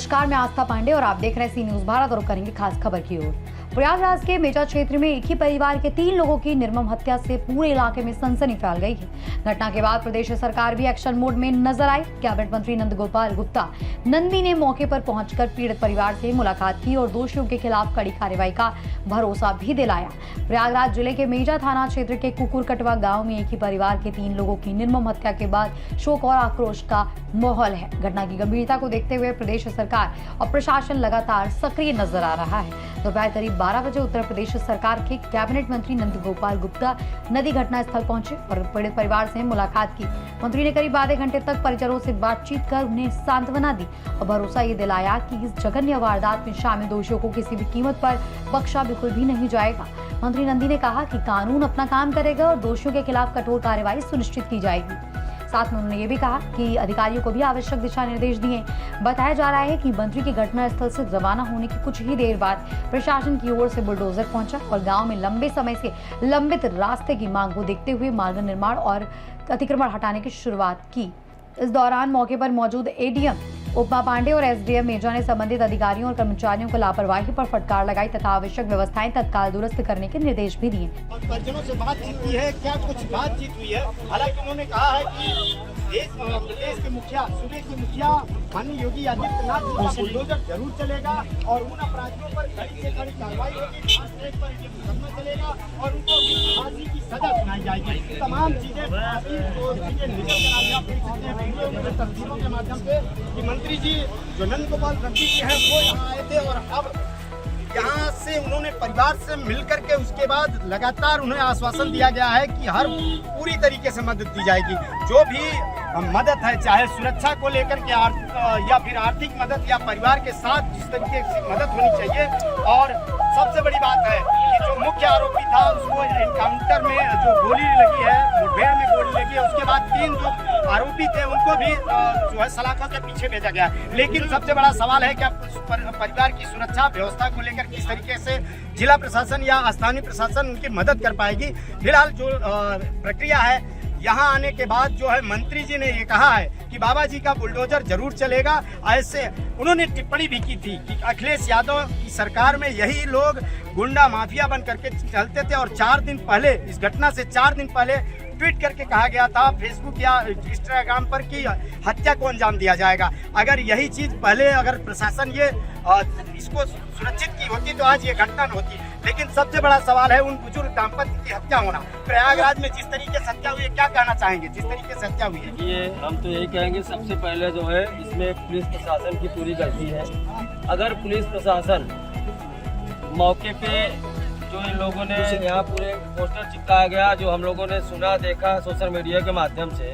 नमस्कार, मैं आस्था पांडे और आप देख रहे हैं सी न्यूज भारत और करेंगे खास खबर की ओर। प्रयागराज के मेजा क्षेत्र में एक ही परिवार के 3 लोगों की निर्मम हत्या से पूरे इलाके में सनसनी फैल गई है। घटना के बाद प्रदेश सरकार भी एक्शन मोड में नजर आई। कैबिनेट मंत्री नंद गोपाल गुप्ता नंदी ने मौके पर पहुंचकर पीड़ित परिवार से मुलाकात की और दोषियों के खिलाफ कड़ी कार्रवाई का भरोसा भी दिलाया। प्रयागराज जिले के मेजा थाना क्षेत्र के कुकुरकटवा गाँव में एक ही परिवार के 3 लोगों की निर्मम हत्या के बाद शोक और आक्रोश का माहौल है। घटना की गंभीरता को देखते हुए प्रदेश सरकार और प्रशासन लगातार सक्रिय नजर आ रहा है। दोपहर करीब 12 बजे उत्तर प्रदेश सरकार के कैबिनेट मंत्री नंद गोपाल गुप्ता नदी घटना स्थल पहुंचे और पीड़ित परिवार से मुलाकात की। मंत्री ने करीब आधे घंटे तक परिजनों से बातचीत कर उन्हें सांत्वना दी और भरोसा ये दिलाया कि इस जघन्य वारदात में शामिल दोषियों को किसी भी कीमत पर बख्शा बिल्कुल भी नहीं जाएगा। मंत्री नंदी ने कहा कि कानून अपना काम करेगा और दोषियों के खिलाफ कठोर कार्रवाई सुनिश्चित की जाएगी। साथ में उन्होंने ये भी कहा कि अधिकारियों को भी आवश्यक दिशा निर्देश दिए। बताया जा रहा है कि मंत्री की घटनास्थल से रवाना होने की कुछ ही देर बाद प्रशासन की ओर से बुलडोजर पहुंचा और गांव में लंबे समय से लंबित रास्ते की मांग को देखते हुए मार्ग निर्माण और अतिक्रमण हटाने की शुरुआत की। इस दौरान मौके पर मौजूद एडीएम उपमा पांडे और एसडीएम मेजा ने संबंधित अधिकारियों और कर्मचारियों को लापरवाही पर फटकार लगाई तथा आवश्यक व्यवस्थाएं तत्काल दुरुस्त करने के निर्देश भी दिए। परिजनों से बातचीत हुई है, क्या कुछ बातचीत हुई है? हालांकि उन्होंने कहा है कि प्रदेश के मुखिया सूबे के मुखिया माननीय योगी आदित्यनाथ जी का बुलडोजर जरूर चलेगा और उन अपराधियों पर कड़ी से कड़ी कार्रवाई होगी। पर ये मुकदमा चलेगा और उनको फांसी की सजा सुनाई जाएगी। तमाम चीजें निकल कर आ गया तस्वीरों के माध्यम से कि मंत्री जी जो नंद गोपाल रंडी जी हैं वो यहाँ आए थे और अब यहाँ से उन्होंने परिवार से मिलकर के उसके बाद लगातार उन्हें आश्वासन दिया गया है कि हर पूरी तरीके से मदद दी जाएगी। जो भी मदद है, चाहे सुरक्षा को लेकर के या फिर आर्थिक मदद या परिवार के साथ जिस तरीके से मदद होनी चाहिए। और सबसे बड़ी बात है कि जो मुख्य आरोपी था उसको एनकाउंटर में जो गोली लगी है, मुठभेड़ में गोली लगी है, उसके बाद 3 जो आरोपी थे उनको भी जो है सलाखों के पीछे भेजा गया। लेकिन सबसे बड़ा सवाल है कि परिवार की सुरक्षा व्यवस्था को लेकर किस तरीके से जिला प्रशासन या स्थानीय प्रशासन उनकी मदद कर पाएगी। फिलहाल जो प्रक्रिया है, यहाँ आने के बाद जो है मंत्री जी ने ये कहा है कि बाबा जी का बुलडोजर जरूर चलेगा। ऐसे उन्होंने टिप्पणी भी की थी कि अखिलेश यादव की सरकार में यही लोग गुंडा माफिया बन करके चलते थे और 4 दिन पहले इस घटना से 4 दिन पहले ट्वीट करके कहा गया था फेसबुक या इंस्टाग्राम पर कि हत्या को अंजाम दिया जाएगा। अगर यही चीज पहले अगर प्रशासन ये इसको सुरक्षित की होती तो आज ये घटना न होती। लेकिन सबसे बड़ा सवाल है उन बुजुर्ग दाम्पत्य की हत्या होना। प्रयागराज में जिस तरीके से हत्या हुई है, क्या कहना चाहेंगे जिस तरीके से हत्या हुई है? ये हम तो यही कहेंगे, सबसे पहले जो है इसमें पुलिस प्रशासन की पूरी गलती है। अगर पुलिस प्रशासन मौके पे जो इन लोगों ने यहाँ पूरे पोस्टर चिपकाया गया, जो हम लोगों ने सुना देखा सोशल मीडिया के माध्यम से,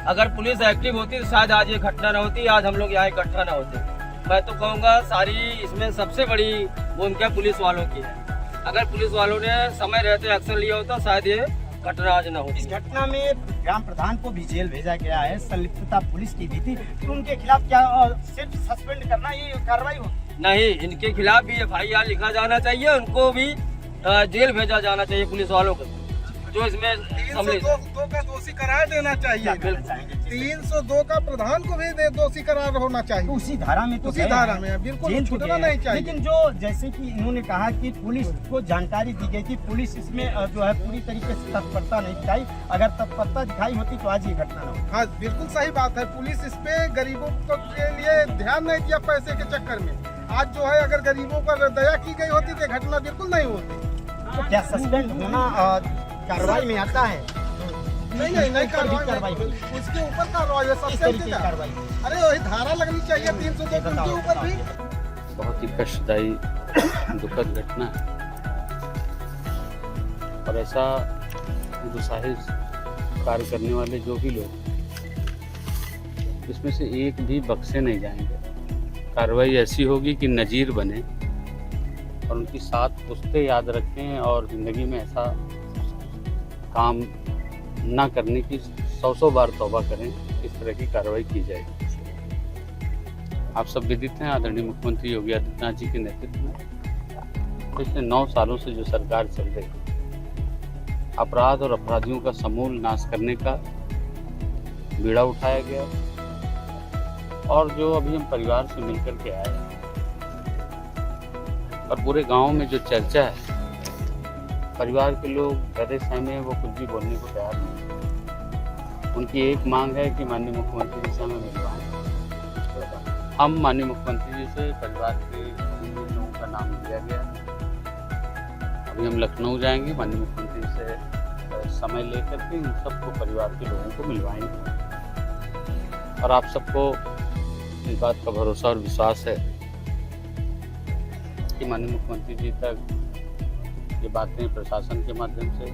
अगर पुलिस एक्टिव होती तो शायद आज ये घटना न होती, आज हम लोग यहाँ इकट्ठा न होते। मैं तो कहूँगा सारी इसमें सबसे बड़ी भूमिका पुलिस वालों की है। अगर पुलिस वालों ने समय रहते एक्शन लिया होता शायद ये घटना आज न होती। इस घटना में ग्राम प्रधान को भी जेल भेजा गया है, संलिप्तता पुलिस की भी थी, तो उनके खिलाफ क्या सिर्फ सस्पेंड करना ही कार्रवाई हो? नहीं, इनके खिलाफ भी FIR लिखा जाना चाहिए, उनको भी जेल भेजा जाना चाहिए पुलिस वालों को जो इसमें 302 का दोषी करार देना चाहिए। 302 का प्रधान को भी दोषी करार होना चाहिए। तो उसी धारा में, तो उसी धारा में बिल्कुल छूटना नहीं चाहिए। लेकिन जो जैसे कि इन्होंने कहा कि पुलिस को जानकारी दी गई थी, पुलिस इसमें जो है पूरी तरीके से तत्परता नहीं दिखाई। अगर तत्परता दिखाई होती तो आज ये घटना न होती। हाँ, बिल्कुल सही बात है। पुलिस इस पे गरीबों के लिए ध्यान नहीं दिया पैसे के चक्कर में। आज जो है अगर गरीबों पर दया की गई होती तो घटना बिल्कुल नहीं होती। तो क्या सस्पेंड होना कार्रवाई में आता है? नहीं कार्रवाई उसके ऊपर कार्रवाई है, सस्पेंड की कार्रवाई। अरे वही धारा लगनी चाहिए 302 के ऊपर भी। बहुत ही कष्टदायी दुखद घटना है और ऐसा दुस्साहस कार्य करने वाले जो भी लोग, इसमें से एक भी बख्शे नहीं जाएंगे। कार्रवाई ऐसी होगी कि नजीर बने और उनकी 7 पुश्तें याद रखें और ज़िंदगी में ऐसा काम ना करने की 100 बार तौबा करें। इस तरह की कार्रवाई की जाएगी। आप सब विदित हैं, आदरणीय मुख्यमंत्री योगी आदित्यनाथ जी के नेतृत्व में पिछले 9 सालों से जो सरकार चल रही है, अपराध और अपराधियों का समूल नाश करने का बीड़ा उठाया गया और जो अभी हम परिवार से मिलकर के आए हैं, और पूरे गांव में जो चर्चा है, परिवार के लोग डरे सहमे वो कुछ भी बोलने को तैयार नहीं। उनकी एक मांग है कि माननीय मुख्यमंत्री जी से हमें मिलवाएं। हम माननीय मुख्यमंत्री जी से परिवार के 3 लोगों का नाम लिया गया। अभी हम लखनऊ जाएंगे, माननीय मुख्यमंत्री से समय लेकर के इन सबको परिवार के लोगों को मिलवाएंगे। और आप सबको इस बात का भरोसा और विश्वास है कि माननीय मुख्यमंत्री जी तक ये बातें प्रशासन के माध्यम से,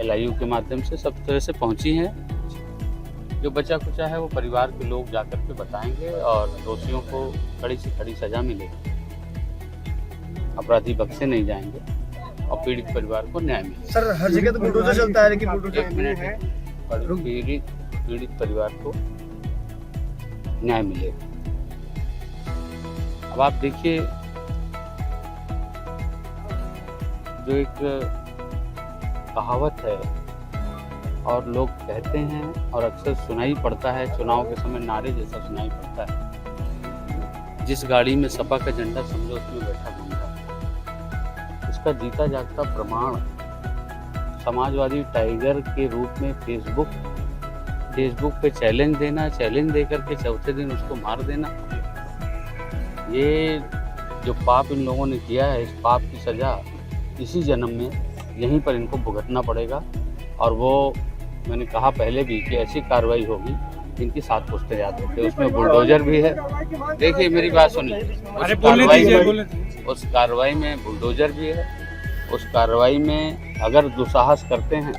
LIU के माध्यम से सब तरह से पहुंची हैं। जो बचा कुचा है वो परिवार के लोग जाकर के बताएंगे और दोषियों को कड़ी से कड़ी सजा मिलेगी। अपराधी बख्शे नहीं जाएंगे और पीड़ित परिवार को न्याय मिलेगा। सर, हर जगह तो बुलडोजर चलता है, लेकिन बुलडोजर एक मिनट है, पीड़ित परिवार को न्याय मिलेगा। अब आप देखिए, जो एक कहावत है और लोग कहते हैं और अक्सर सुनाई पड़ता है, चुनाव के समय नारे जैसा सुनाई पड़ता है, जिस गाड़ी में सपा का झंडा समझो उसमें बैठा गुंडा। उसका जीता जागता प्रमाण समाजवादी टाइगर के रूप में फेसबुक पे चैलेंज दे करके चौथे दिन उसको मार देना, ये जो पाप इन लोगों ने किया है, इस पाप की सजा इसी जन्म में यहीं पर इनको भुगतना पड़ेगा। और वो मैंने कहा पहले भी कि ऐसी कार्रवाई होगी जिनकी 7 पुश्तें याद होती है। उसमें बुलडोजर भी है। देखिए मेरी बात सुनिए, उस कार्रवाई में बुलडोजर भी है। उस कार्रवाई में अगर दुस्साहस करते हैं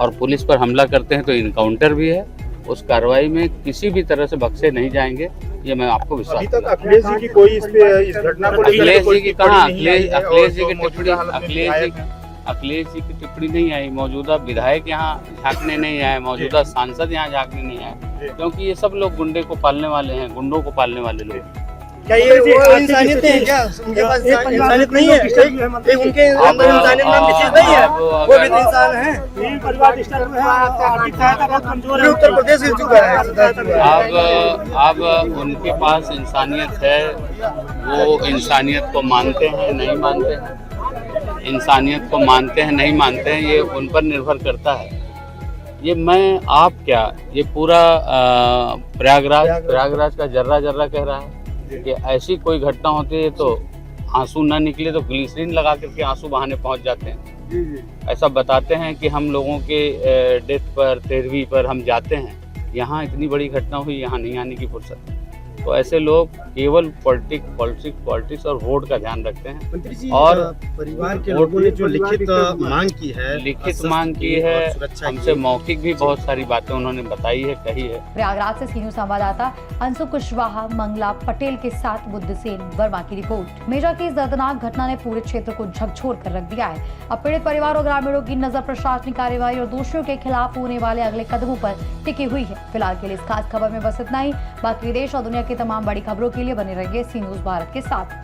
और पुलिस पर हमला करते हैं तो इनकाउंटर भी है। उस कार्रवाई में किसी भी तरह से बख्शे नहीं जाएंगे, ये मैं आपको विश्वास अभी तक अखिलेश जी की कोई इस घटना को लेकर अखिलेश जी की कहाँ, अखिलेश जी की टिप्पणी नहीं आई। मौजूदा विधायक यहाँ झांकने नहीं आए, मौजूदा सांसद यहाँ झांकने नहीं आए, क्योंकि ये सब लोग गुंडे को पालने वाले हैं, गुंडों को पालने वाले लोग। क्या ये वो इंसानियत नहीं है? क्या उनके पास इंसानियत नहीं है? उनके अंदर इंसानियत नाम की चीज नहीं है? वो भी इंसान है। उत्तर प्रदेश हिल चुका है। अब उनके पास इंसानियत है, वो इंसानियत को मानते हैं नहीं मानते हैं, इंसानियत को मानते हैं नहीं मानते हैं, ये उन पर निर्भर करता है। ये मैं आप क्या, ये पूरा प्रयागराज का जर्रा जर्रा कह रहा है कि ऐसी कोई घटना होती है तो आंसू ना निकले तो ग्लिसरीन लगा करके आंसू बहाने पहुंच जाते हैं। ऐसा बताते हैं कि हम लोगों के डेथ पर, 13वीं पर हम जाते हैं, यहाँ इतनी बड़ी घटना हुई, यहाँ नहीं आने की फुर्सत। तो ऐसे लोग केवल पॉलिटिक्स और वोट का ध्यान रखते हैं। और परिवार के लोगों ने जो लिखित मांग की है, हमसे मौखिक भी बहुत सारी बातें उन्होंने बताई है, कही है। प्रयागराज से सीनियर संवाददाता अंशु कुशवाहा, मंगला पटेल के साथ बुद्धसेन वर्मा की रिपोर्ट। मेजा की इस दर्दनाक घटना ने पूरे क्षेत्र को झकझोर कर रख दिया है। अब पीड़ित परिवार और ग्रामीणों की नजर प्रशासनिक कार्रवाई और दोषियों के खिलाफ होने वाले अगले कदमों पर टिकी हुई है। फिलहाल के लिए इस खास खबर में बस इतना ही। बाकी देश और दुनिया की तमाम बड़ी खबरों के लिए बने रहिए सी न्यूज़ भारत के साथ।